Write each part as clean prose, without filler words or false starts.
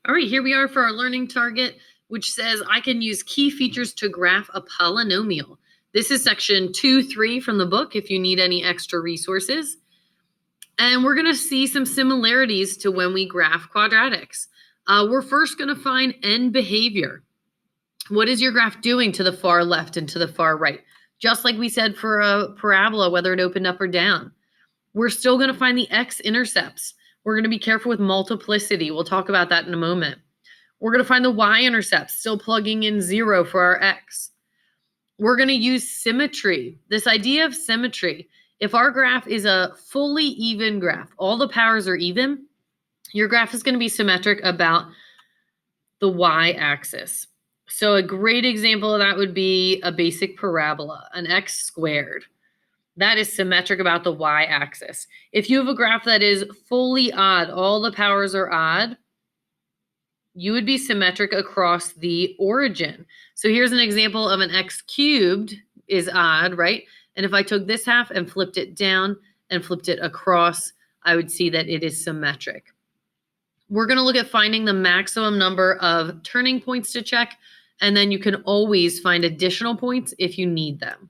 All right, here we are for our learning target, which says I can use key features to graph a polynomial. This is section 2-3 from the book if you need any extra resources. And we're going to see some similarities to when we graph quadratics. We're first going to find end behavior. What is your graph doing to the far left and to the far right? Just like we said for a parabola, whether it opened up or down. We're still going to find the x-intercepts. We're going to be careful with multiplicity. We'll talk about that in a moment. We're going to find the y-intercepts, still plugging in 0 for our x. We're going to use symmetry. This idea of symmetry. If our graph is a fully even graph, all the powers are even, your graph is going to be symmetric about the y-axis. So a great example of that would be a basic parabola, an x squared. That is symmetric about the y-axis. If you have a graph that is fully odd, all the powers are odd, you would be symmetric across the origin. So here's an example of an x cubed is odd, right? And if I took this half and flipped it down and flipped it across, I would see that it is symmetric. We're going to look at finding the maximum number of turning points to check, and then you can always find additional points if you need them.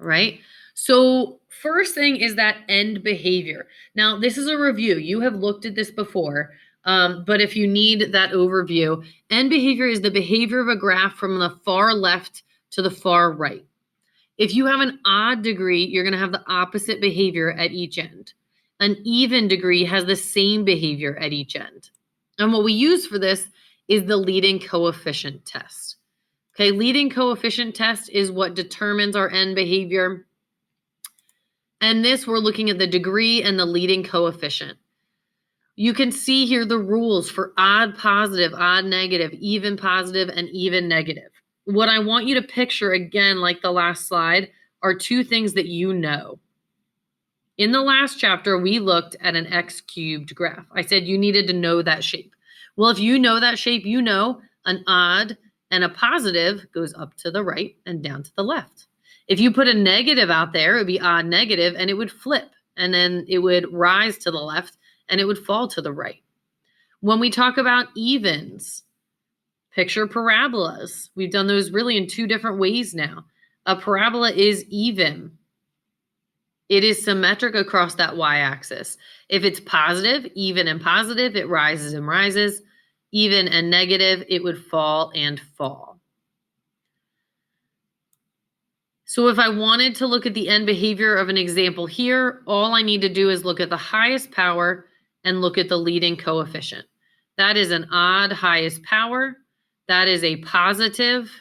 All right? So first thing is that end behavior. Now, this is a review. You have looked at this before, but if you need that overview, end behavior is the behavior of a graph from the far left to the far right. If you have an odd degree, you're going to have the opposite behavior at each end. An even degree has the same behavior at each end. And what we use for this is the leading coefficient test. Okay, leading coefficient test is what determines our end behavior. And this, we're looking at the degree and the leading coefficient. You can see here the rules for odd positive, odd negative, even positive, and even negative. What I want you to picture, again, like the last slide, are two things that you know. In the last chapter, we looked at an x cubed graph. I said you needed to know that shape. Well, if you know that shape, you know an odd and a positive goes up to the right and down to the left. If you put a negative out there, it would be odd negative, and it would flip, and then it would rise to the left, and it would fall to the right. When we talk about evens, picture parabolas. We've done those really in two different ways now. A parabola is even. It is symmetric across that y-axis. If it's positive, even and positive, it rises and rises. Even and negative, it would fall and fall. So if I wanted to look at the end behavior of an example here, all I need to do is look at the highest power and look at the leading coefficient. That is an odd highest power. That is a positive.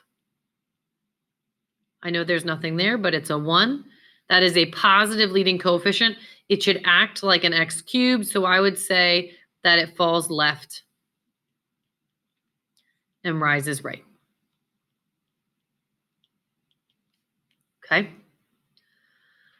I know there's nothing there, but it's a 1. That is a positive leading coefficient. It should act like an x cubed, so I would say that it falls left and rises right. Okay?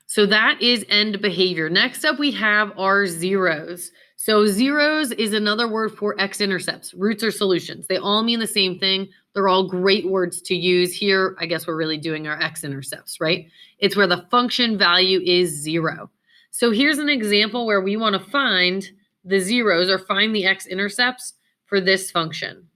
So that is end behavior. Next up, we have our zeros. So zeros is another word for x-intercepts, roots or solutions. They all mean the same thing. They're all great words to use. Here, I guess we're really doing our x-intercepts, right? It's where the function value is 0. So here's an example where we want to find the zeros or find the x-intercepts for this function.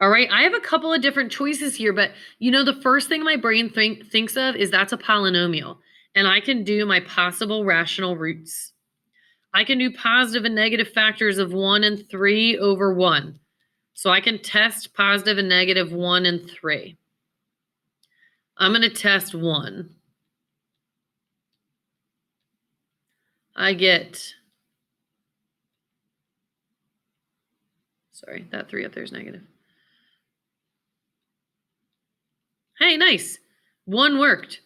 All right, I have a couple of different choices here, but you know, the first thing my brain thinks of is that's a polynomial, and I can do my possible rational roots. I can do positive and negative factors of 1 and 3 over 1. So I can test positive and negative 1 and 3. I'm going to test 1. I get, sorry, that 3 up there is negative. Hey, nice. 1 worked.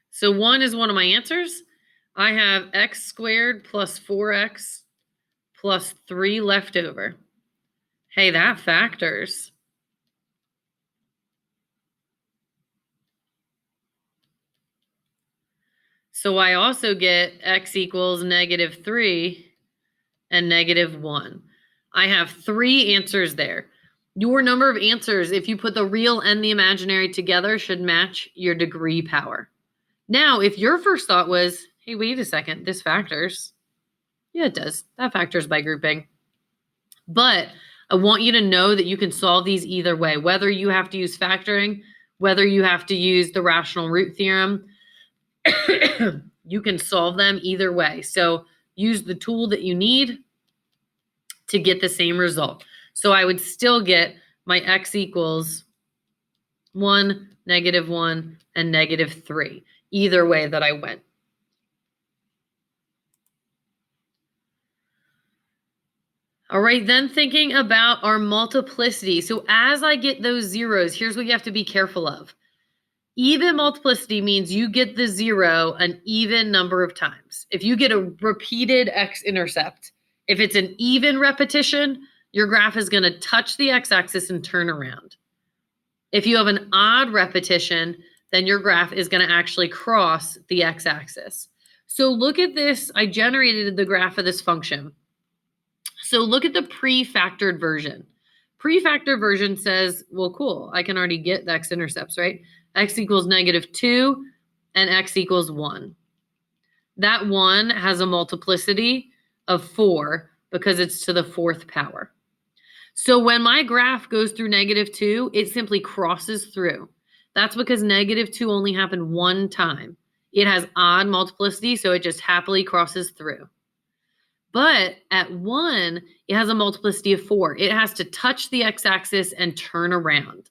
So 1 is one of my answers. I have x squared plus 4x plus 3 left over. Hey, that factors. So I also get x equals negative 3 and negative 1. I have 3 answers there. Your number of answers, if you put the real and the imaginary together, should match your degree power. Now, if your first thought was, hey, wait a second, this factors, Yeah, it does. That factors by grouping. But I want you to know that you can solve these either way, whether you have to use factoring, whether you have to use the rational root theorem. You can solve them either way. So use the tool that you need to get the same result. So I would still get my x equals 1, -1, and -3, either way that I went. All right, then thinking about our multiplicity. So as I get those zeros, here's what you have to be careful of. Even multiplicity means you get the zero an even number of times. If you get a repeated x-intercept, if it's an even repetition, your graph is going to touch the x-axis and turn around. If you have an odd repetition, then your graph is going to actually cross the x-axis. So look at this. I generated the graph of this function. So look at the pre-factored version. Pre-factored version says, well, cool, I can already get the x-intercepts, right? X equals -2 and x equals 1. That 1 has a multiplicity of 4 because it's to the 4th power. So when my graph goes through -2, it simply crosses through. That's because -2 only happened one time. It has odd multiplicity, so it just happily crosses through. But at 1, it has a multiplicity of 4. It has to touch the x-axis and turn around.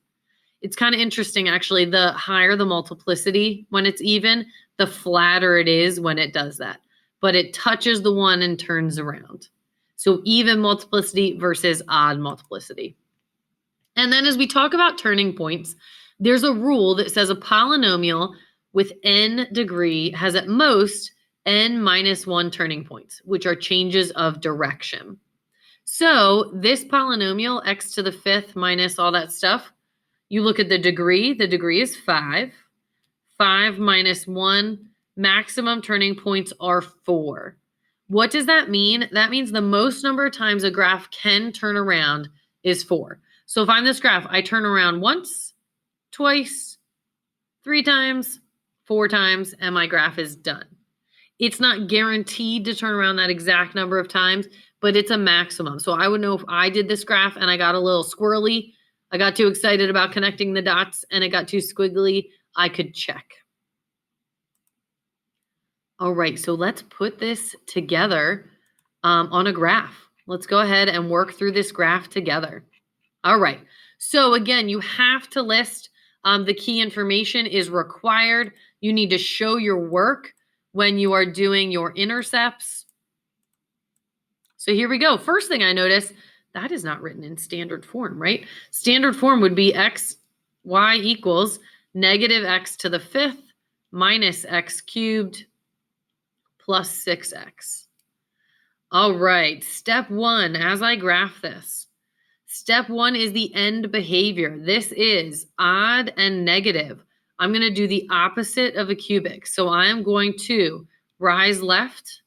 It's kind of interesting, actually. The higher the multiplicity when it's even, the flatter it is when it does that. But it touches the 1 and turns around. So even multiplicity versus odd multiplicity. And then as we talk about turning points, there's a rule that says a polynomial with n degree has at most n minus 1 turning points, which are changes of direction. So this polynomial, x to the 5th minus all that stuff, you look at the degree is 5. 5 minus 1, maximum turning points are 4. What does that mean? That means the most number of times a graph can turn around is 4. So if I'm this graph, I turn around once, twice, 3 times, 4 times, and my graph is done. It's not guaranteed to turn around that exact number of times, but it's a maximum. So I would know if I did this graph and I got a little squirrely, I got too excited about connecting the dots and it got too squiggly, I could check. All right, so let's put this together on a graph. Let's go ahead and work through this graph together. All right, so again, you have to list the key information is required. You need to show your work when you are doing your intercepts. So here we go. First thing I notice, that is not written in standard form, right? Standard form would be y equals -x to the 5th minus x cubed plus 6x. All right, step 1, as I graph this. Step 1 is the end behavior. This is odd and negative. I'm going to do the opposite of a cubic. So I am going to rise left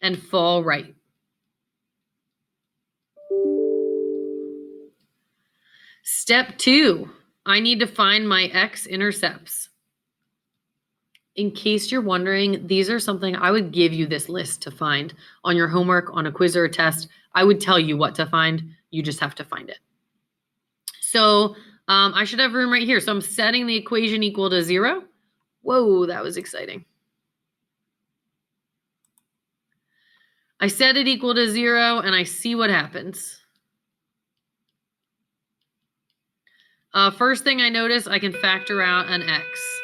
and fall right. Step 2, I need to find my x-intercepts. In case you're wondering, these are something I would give you this list to find on your homework, on a quiz or a test. I would tell you what to find. You just have to find it. So I should have room right here. So I'm setting the equation equal to 0. Whoa, that was exciting. I set it equal to 0 and I see what happens. First thing I notice, I can factor out an x.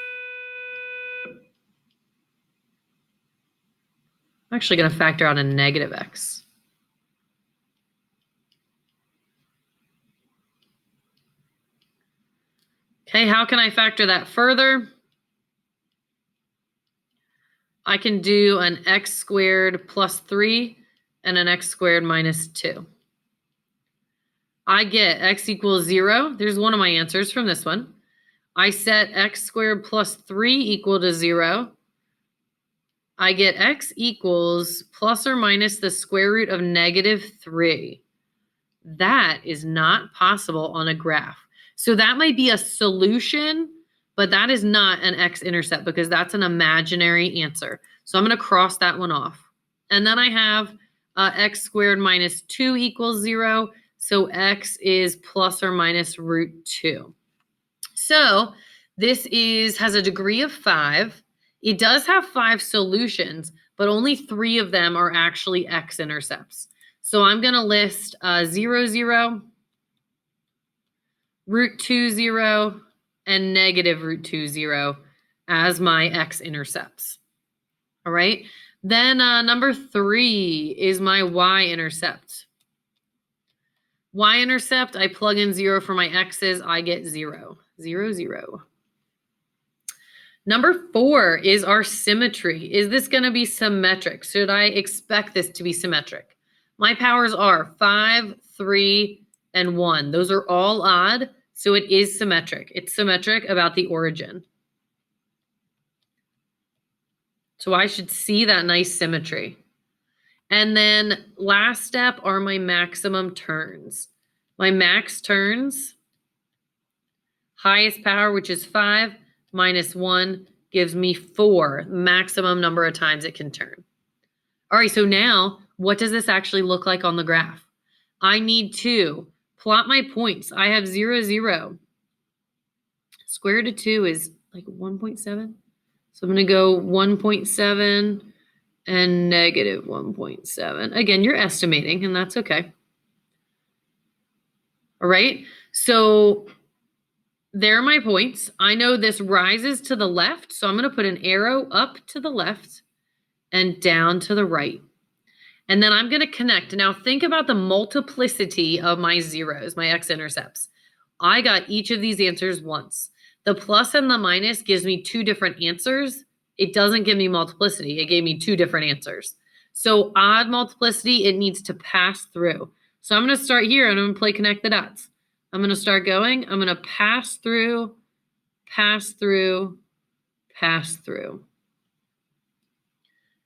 I'm actually going to factor out a -x. Okay, how can I factor that further? I can do an x squared plus 3 and an x squared minus 2. I get x equals 0. There's one of my answers from this one. I set x squared plus 3 equal to 0. I get x equals plus or minus the square root of -3. That is not possible on a graph. So that might be a solution, but that is not an x-intercept because that's an imaginary answer. So I'm going to cross that one off. And then I have x squared minus 2 equals 0. So x is plus or minus root 2. So this has a degree of 5. It does have 5 solutions, but only 3 of them are actually x-intercepts. So I'm going to list 0, 0, root 2, 0, and negative root 2, 0 as my x-intercepts. All right. Then number 3 is my y-intercept. Y-intercept, I plug in 0 for my x's, I get 0. 0, 0. Number 4 is our symmetry. Is this going to be symmetric? Should I expect this to be symmetric? My powers are 5, 3, and 1. Those are all odd, so it is symmetric. It's symmetric about the origin. So I should see that nice symmetry. And then last step are my maximum turns. My max turns, highest power, which is 5, minus 1 gives me 4, maximum number of times it can turn. All right, so now what does this actually look like on the graph? I need to plot my points. I have 0, 0. Square root of 2 is like 1.7. So I'm going to go 1.7 and negative 1.7. Again, you're estimating, and that's okay. All right, so there are my points. I know this rises to the left, so I'm going to put an arrow up to the left and down to the right. And then I'm going to connect. Now think about the multiplicity of my zeros, my x-intercepts. I got each of these answers once. The plus and the minus gives me 2 different answers. It doesn't give me multiplicity. It gave me 2 different answers. So odd multiplicity, it needs to pass through. So I'm going to start here and I'm going to play connect the dots. I'm going to start going. I'm going to pass through, pass through, pass through.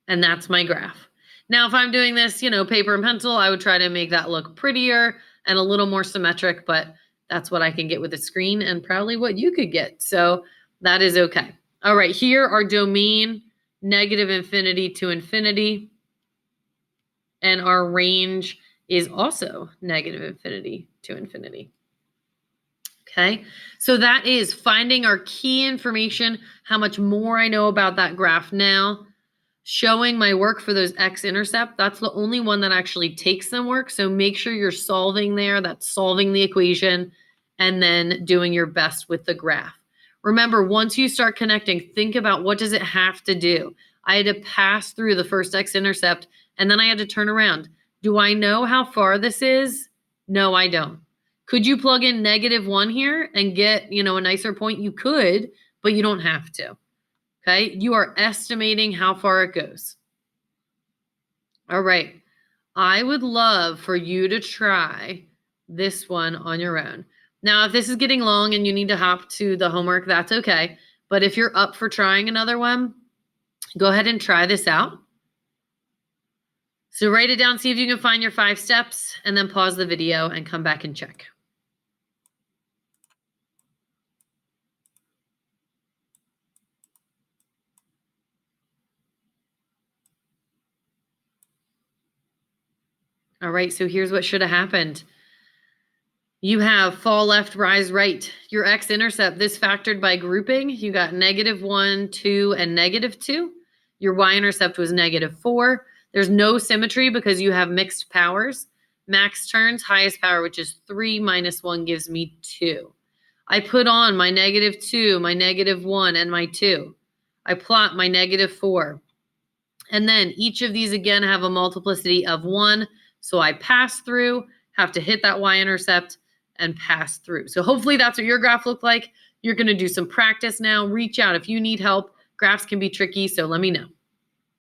And that's my graph. Now, if I'm doing this, paper and pencil, I would try to make that look prettier and a little more symmetric, but that's what I can get with a screen and probably what you could get. So that is okay. All right, here our domain, negative infinity to infinity. And our range is also negative infinity to infinity. Okay, so that is finding our key information, how much more I know about that graph now, showing my work for those x-intercept. That's the only one that actually takes some work. So make sure you're solving there. That's solving the equation and then doing your best with the graph. Remember, once you start connecting, think about what does it have to do? I had to pass through the first x-intercept and then I had to turn around. Do I know how far this is? No, I don't. Could you plug in -1 here and get, a nicer point? You could, but you don't have to. Okay, you are estimating how far it goes. All right, I would love for you to try this one on your own. Now, if this is getting long and you need to hop to the homework, that's okay. But if you're up for trying another one, go ahead and try this out. So write it down, see if you can find your 5 steps, and then pause the video and come back and check. All right, so here's what should have happened. You have fall left, rise right. Your x-intercept, this factored by grouping, you got -1, 2, and -2. Your y-intercept was -4. There's no symmetry because you have mixed powers. Max turns, highest power, which is 3 minus 1 gives me 2. I put on my -2, my -1, and my 2. I plot my -4. And then each of these again have a multiplicity of 1. So I pass through, have to hit that y-intercept, and pass through. So hopefully that's what your graph looked like. You're going to do some practice now. Reach out if you need help. Graphs can be tricky, so let me know.